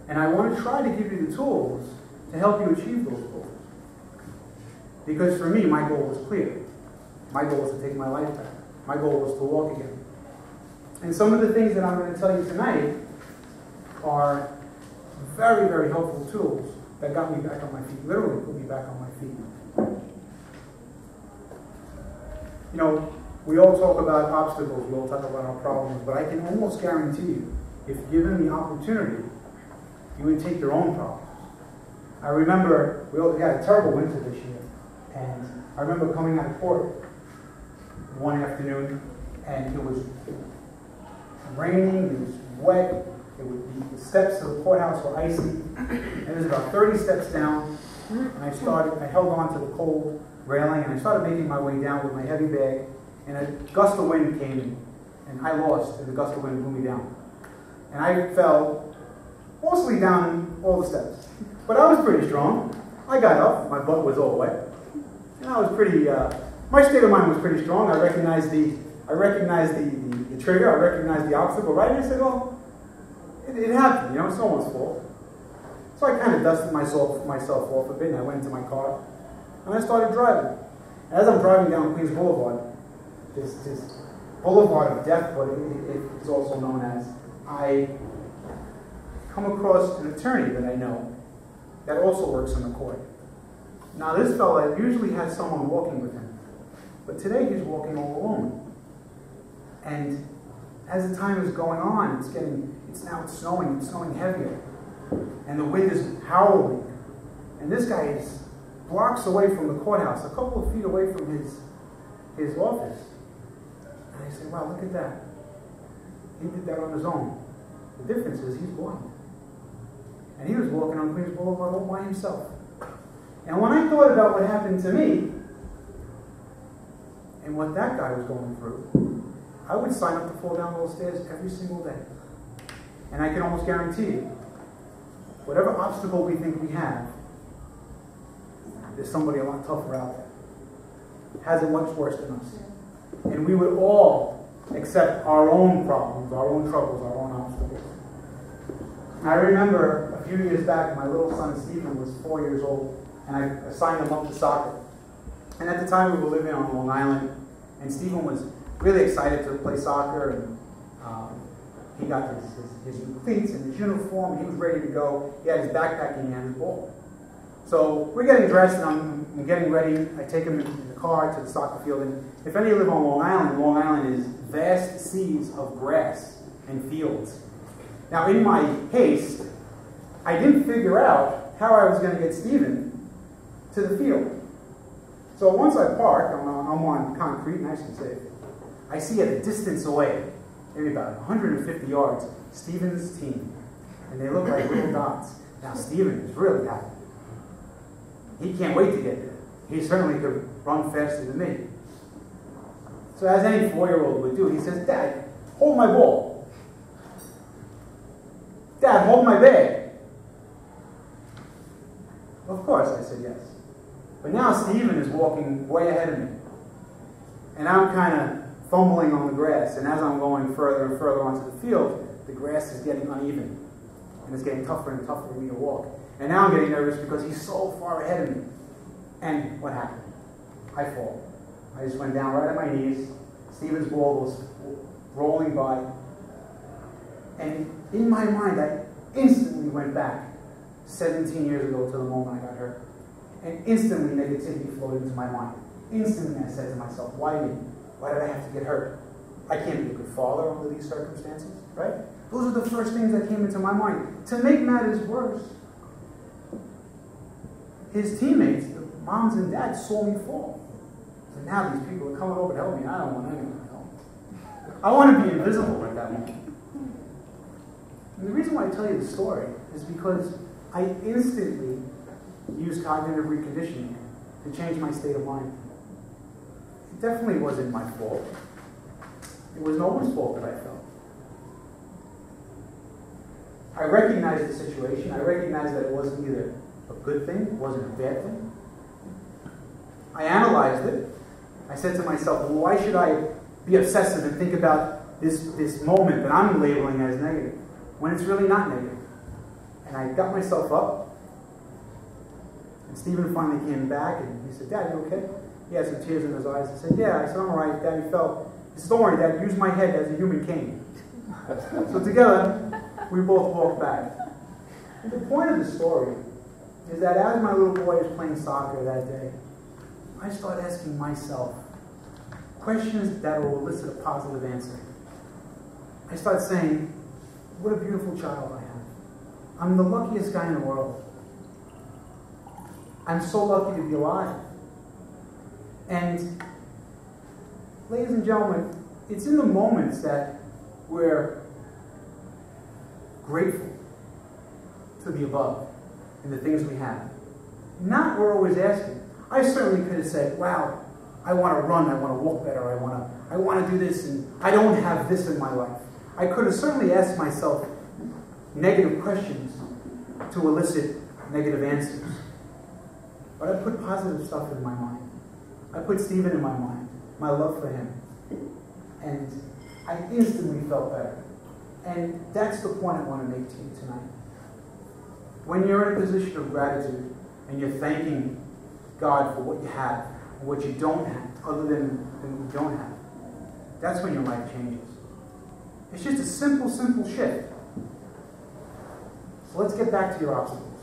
And I want to try to give you the tools to help you achieve those goals. Because for me, my goal was clear. My goal was to take my life back. My goal was to walk again. And some of the things that I'm going to tell you tonight are very, very helpful tools that got me back on my feet, literally put me back on my feet. You know, we all talk about obstacles, we all talk about our problems, but I can almost guarantee you, if given the opportunity, you would take your own problems. I remember, we had a terrible winter this year, and I remember coming out of court one afternoon, and it was raining, it was wet, the steps of the courthouse were icy, and it was about 30 steps down, and I held on to the cold railing, and I started making my way down with my heavy bag, and a gust of wind came, and I lost, and the gust of wind blew me down. And I fell mostly down all the steps. But I was pretty strong. I got up, my butt was all wet, and I was pretty, my state of mind was pretty strong. I recognized the trigger, I recognized the obstacle, right? And I said, well, it happened, you know, it's no one's fault. So I kind of dusted myself off a bit, and I went into my car, and I started driving. As I'm driving down Queens Boulevard, this boulevard of death, but it's also known as, I come across an attorney that I know that also works in the court. Now this fella usually has someone walking with him, but today he's walking all alone. And as the time is going on, it's snowing heavier, and the wind is howling, and this guy is blocks away from the courthouse, a couple of feet away from his office. And I say, wow, look at that. He did that on his own. The difference is he's blind. And he was walking on Queens Boulevard all by himself. And when I thought about what happened to me, and what that guy was going through, I would sign up to fall down those stairs every single day. And I can almost guarantee you, whatever obstacle we think we have, there's somebody a lot tougher out there. Has it much worse than us. And we would all accept our own problems, our own troubles, our own obstacles. I remember a few years back, my little son Stephen was 4 years old, and I signed him up to soccer. And at the time we were living on Long Island, and Stephen was really excited to play soccer, and he got his new cleats and his uniform, and he was ready to go. He had his backpack and he had his ball. So we're getting dressed, and I'm getting ready. I take him in the car to the soccer field, and if any of you live on Long Island is vast seas of grass and fields. Now in my haste, I didn't figure out how I was going to get Stephen to the field. So once I park, I'm on concrete, nice and safe. I see at a distance away, maybe about 150 yards, Stephen's team. And they look like little dots. Now Stephen is really happy. He can't wait to get there. He certainly could run faster than me. So as any 4-year-old would do, he says, Dad, hold my ball. Dad, hold my bag. Of course, I said yes. But now Stephen is walking way ahead of me. And I'm kind of fumbling on the grass. And as I'm going further and further onto the field, the grass is getting uneven. And it's getting tougher and tougher for me to walk. And now I'm getting nervous because he's so far ahead of me. And what happened? I fall. I just went down right at my knees. Stephen's ball was rolling by. And in my mind, I instantly went back 17 years ago to the moment I got hurt. And instantly negativity flowed into my mind. Instantly I said to myself, why me? Why did I have to get hurt? I can't be a good father under these circumstances, right? Those are the first things that came into my mind. To make matters worse, his teammates, the moms and dads, saw me fall. So now these people are coming over to help me. I don't want anyone to help. I want to be invisible at that moment. And the reason why I tell you the story is because I instantly used cognitive reconditioning to change my state of mind. It definitely wasn't my fault. It was no one's fault that I felt. I recognized the situation. I recognized that it wasn't either a good thing, it wasn't a bad thing. I analyzed it. I said to myself, well, why should I be obsessive and think about this moment that I'm labeling as negative when it's really not negative? And I got myself up. And Stephen finally came back and he said, "Dad, you okay?" He had some tears in his eyes. I said, "Yeah." I said, "I'm all right, Dad." He fell. He said, "Don't worry, Dad. Use my head as a human cane." So together, we both walked back. And the point of the story is that as my little boy was playing soccer that day, I started asking myself questions that will elicit a positive answer. I started saying, "What a beautiful child I have. I'm the luckiest guy in the world. I'm so lucky to be alive." And, ladies and gentlemen, it's in the moments that we're grateful to the above and the things we have. Not we're always asking. I certainly could have said, "Wow, I want to run, I want to walk better, I want to do this, and I don't have this in my life." I could have certainly asked myself negative questions to elicit negative answers. But I put positive stuff in my mind. I put Stephen in my mind, my love for him. And I instantly felt better. And that's the point I want to make to you tonight. When you're in a position of gratitude and you're thanking God for what you have and what you don't have, other than what you don't have, that's when your life changes. It's just a simple shift. So let's get back to your obstacles.